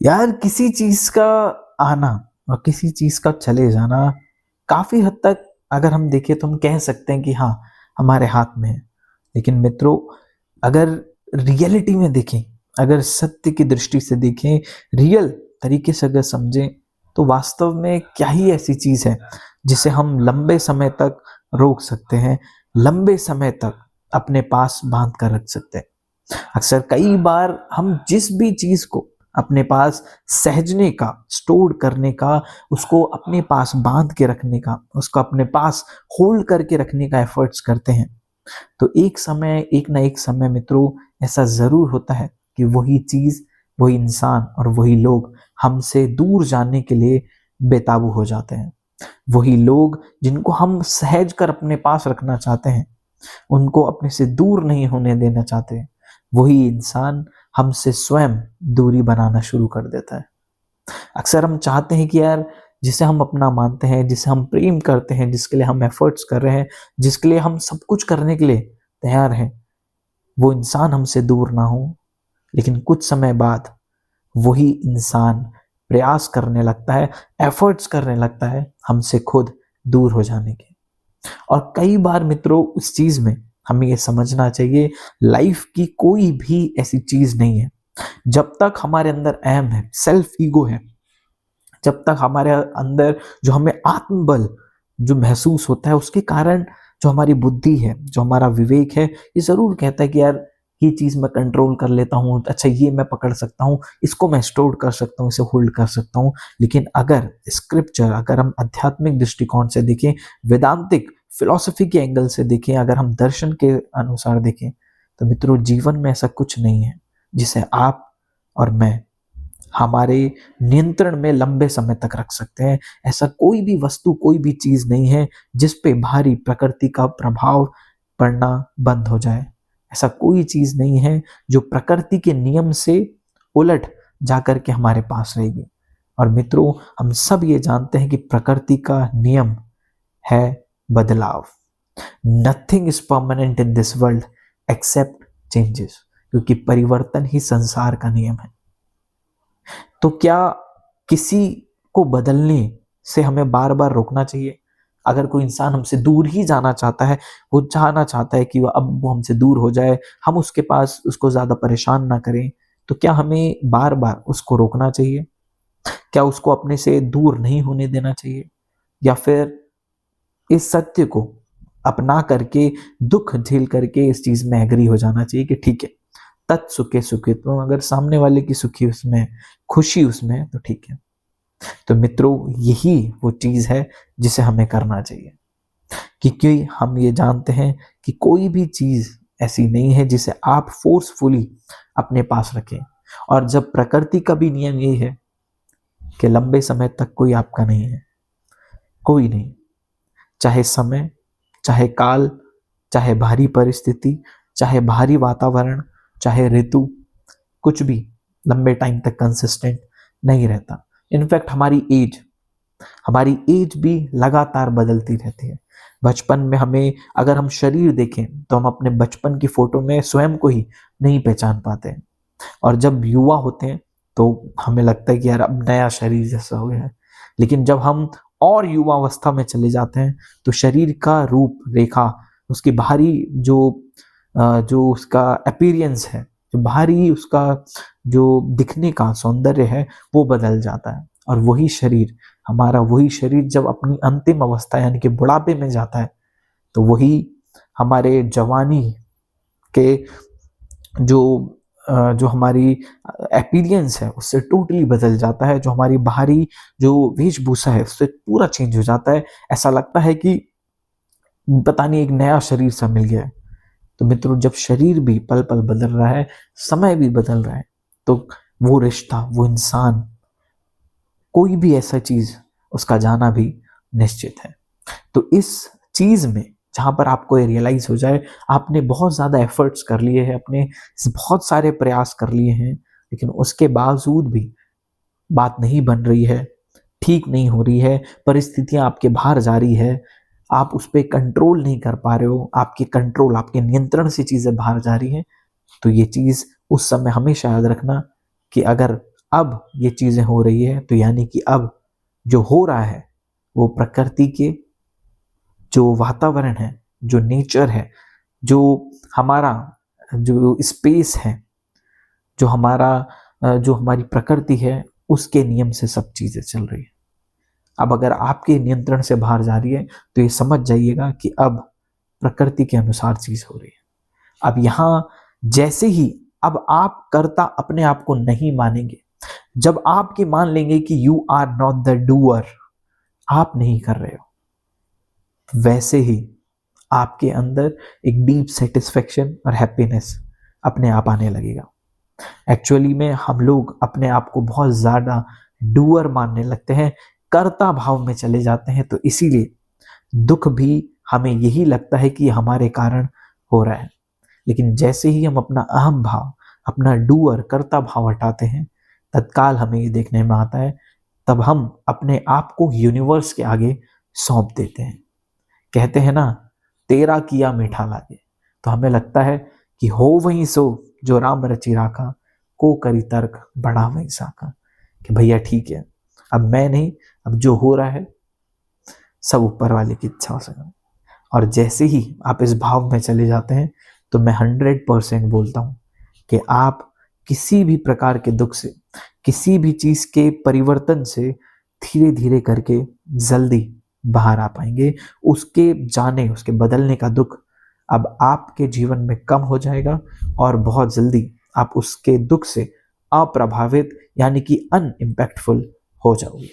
यार किसी चीज का आना और किसी चीज का चले जाना काफी हद तक अगर हम देखें तो हम कह सकते हैं कि हाँ, हमारे हाथ में है। लेकिन मित्रों, अगर रियलिटी में देखें, अगर सत्य की दृष्टि से देखें, रियल तरीके से अगर समझें, तो वास्तव में क्या ही ऐसी चीज है जिसे हम लंबे समय तक रोक सकते हैं, लंबे समय तक अपने पास बांध कर रख सकते हैं। अक्सर कई बार हम जिस भी चीज को अपने पास सहजने का, स्टोर करने का, उसको अपने पास बांध के रखने का, उसको अपने पास होल्ड करके रखने का एफर्ट्स करते हैं, तो एक समय, एक ना एक समय मित्रों, ऐसा जरूर होता है कि वही चीज, वही इंसान और वही लोग हमसे दूर जाने के लिए बेताबू हो जाते हैं। वही लोग जिनको हम सहज कर अपने पास रखना चाहते हैं, उनको अपने से दूर नहीं होने देना चाहते, वही इंसान हमसे स्वयं दूरी बनाना शुरू कर देता है। अक्सर हम चाहते हैं कि यार, जिसे हम अपना मानते हैं, जिसे हम प्रेम करते हैं, जिसके लिए हम एफर्ट्स कर रहे हैं, जिसके लिए हम सब कुछ करने के लिए तैयार हैं, वो इंसान हमसे दूर ना हो। लेकिन कुछ समय बाद वही इंसान प्रयास करने लगता है, एफर्ट्स करने लगता है हमसे खुद दूर हो जाने के। और कई बार मित्रों, उस चीज में हमें ये समझना चाहिए, लाइफ की कोई भी ऐसी चीज नहीं है, जब तक हमारे अंदर अहम है, सेल्फ ईगो है, जब तक हमारे अंदर जो हमें आत्मबल जो महसूस होता है, उसके कारण जो हमारी बुद्धि है, जो हमारा विवेक है, ये जरूर कहता है कि यार, ये चीज मैं कंट्रोल कर लेता हूँ, अच्छा ये मैं पकड़ सकता हूँ, इसको मैं स्टोर कर सकता हूँ, इसे होल्ड कर सकता हूँ। लेकिन अगर स्क्रिप्चर, अगर हम आध्यात्मिक दृष्टिकोण से देखें, वेदांतिक फिलॉसफी के एंगल से देखें, अगर हम दर्शन के अनुसार देखें, तो मित्रों, जीवन में ऐसा कुछ नहीं है जिसे आप और मैं हमारे नियंत्रण में लंबे समय तक रख सकते हैं। ऐसा कोई भी वस्तु, कोई भी चीज नहीं है जिस पे भारी प्रकृति का प्रभाव पड़ना बंद हो जाए। ऐसा कोई चीज नहीं है जो प्रकृति के नियम से उलट जाकर के हमारे पास रहेगी। और मित्रों, हम सब ये जानते हैं कि प्रकृति का नियम है बदलाव। Nothing is permanent in this world accept changes, क्योंकि परिवर्तन ही संसार का नियम है। तो क्या किसी को बदलने से हमें बार बार रोकना चाहिए? अगर कोई इंसान हमसे दूर ही जाना चाहता है, वो चाहना चाहता है कि वो हमसे दूर हो जाए, हम उसके पास उसको ज्यादा परेशान ना करें, तो क्या हमें बार बार उसको रोकना चाहिए? क्या उसको अपने से दूर नहीं होने देना चाहिए? या फिर इस सत्य को अपना करके, दुख झेल करके इस चीज में एग्री हो जाना चाहिए कि ठीक है, तत्सुखे सुखे, तो अगर सामने वाले की सुखी उसमें, खुशी उसमें है, तो ठीक है। तो मित्रों, यही वो चीज है जिसे हमें करना चाहिए, क्योंकि हम ये जानते हैं कि कोई भी चीज ऐसी नहीं है जिसे आप फोर्सफुली अपने पास रखें। और जब प्रकृति का भी नियम यही है कि लंबे समय तक कोई आपका नहीं है, कोई नहीं, चाहे समय, चाहे काल, चाहे भारी परिस्थिति, चाहे भारी वातावरण, चाहे ऋतु, कुछ भी लंबे टाइम तक कंसिस्टेंट नहीं रहता। इनफैक्ट हमारी एज भी लगातार बदलती रहती है। बचपन में हमें, अगर हम शरीर देखें, तो हम अपने बचपन की फोटो में स्वयं को ही नहीं पहचान पाते हैं। और जब युवा होते हैं तो हमें लगता है कि यार, अब नया शरीर जैसा हो गया है। लेकिन जब हम और युवावस्था में चले जाते हैं, तो शरीर का रूप रेखा, उसकी बाहरी जो उसका अपीयरेंस है, जो बाहरी उसका जो दिखने का सौंदर्य है, वो बदल जाता है। और वही शरीर जब अपनी अंतिम अवस्था यानी कि बुढ़ापे में जाता है, तो वही हमारे जवानी के जो जो हमारी अपीयरेंस है, उससे टोटली बदल जाता है। जो हमारी बाहरी जो वेशभूषा है, उससे पूरा चेंज हो जाता है। ऐसा लगता है कि पता नहीं, एक नया शरीर सा मिल गया है। तो मित्रों, जब शरीर भी पल पल बदल रहा है, समय भी बदल रहा है, तो वो रिश्ता, वो इंसान, कोई भी ऐसा चीज, उसका जाना भी निश्चित है। तो इस चीज में जहां पर आपको ये रियलाइज हो जाए, आपने बहुत ज्यादा एफर्ट्स कर लिए हैं, अपने बहुत सारे प्रयास कर लिए हैं, लेकिन उसके बावजूद भी बात नहीं बन रही है, ठीक नहीं हो रही है, परिस्थितियां आपके बाहर जा रही है, आप उस पर कंट्रोल नहीं कर पा रहे हो, आपके नियंत्रण से चीजें बाहर जा रही हैं, तो ये चीज उस समय हमेशा याद रखना कि अगर अब ये चीजें हो रही है, तो यानी कि अब जो हो रहा है वो प्रकृति के जो वातावरण है, जो नेचर है, जो हमारा जो स्पेस है, जो हमारी प्रकृति है, उसके नियम से सब चीजें चल रही है। अब अगर आपके नियंत्रण से बाहर जा रही है तो ये समझ जाइएगा कि अब प्रकृति के अनुसार चीज हो रही है। अब यहां जैसे ही अब आप कर्ता अपने आप को नहीं मानेंगे, जब आप ये मान लेंगे कि you are not the doer, आप नहीं कर रहे हो, वैसे ही आपके अंदर एक डीप सेटिस्फेक्शन और हैप्पीनेस अपने आप आने लगेगा। एक्चुअली में हम लोग अपने आप को बहुत ज्यादा डूअर मानने लगते हैं, कर्ता भाव में चले जाते हैं, तो इसीलिए दुख भी हमें यही लगता है कि हमारे कारण हो रहा है। लेकिन जैसे ही हम अपना अहम भाव, अपना डूअर कर्ता भाव हटाते हैं, तत्काल हमें ये देखने में आता है, तब हम अपने आप को यूनिवर्स के आगे सौंप देते हैं। कहते हैं ना, तेरा किया मीठा लागे, तो हमें लगता है कि हो वही सो जो राम रचि राखा, को करी तर्क बड़ा वही साका, कि भैया ठीक है, अब मैं नहीं, अब जो हो रहा है सब ऊपर वाले की इच्छा से। और जैसे ही आप इस भाव में चले जाते हैं, तो मैं 100% बोलता हूं कि आप किसी भी प्रकार के दुख से, किसी भी चीज के परिवर्तन से धीरे धीरे करके जल्दी बाहर आ पाएंगे। उसके जाने, उसके बदलने का दुख अब आपके जीवन में कम हो जाएगा और बहुत जल्दी आप उसके दुख से अप्रभावित यानी कि अनइम्पैक्टफुल हो जाओगे।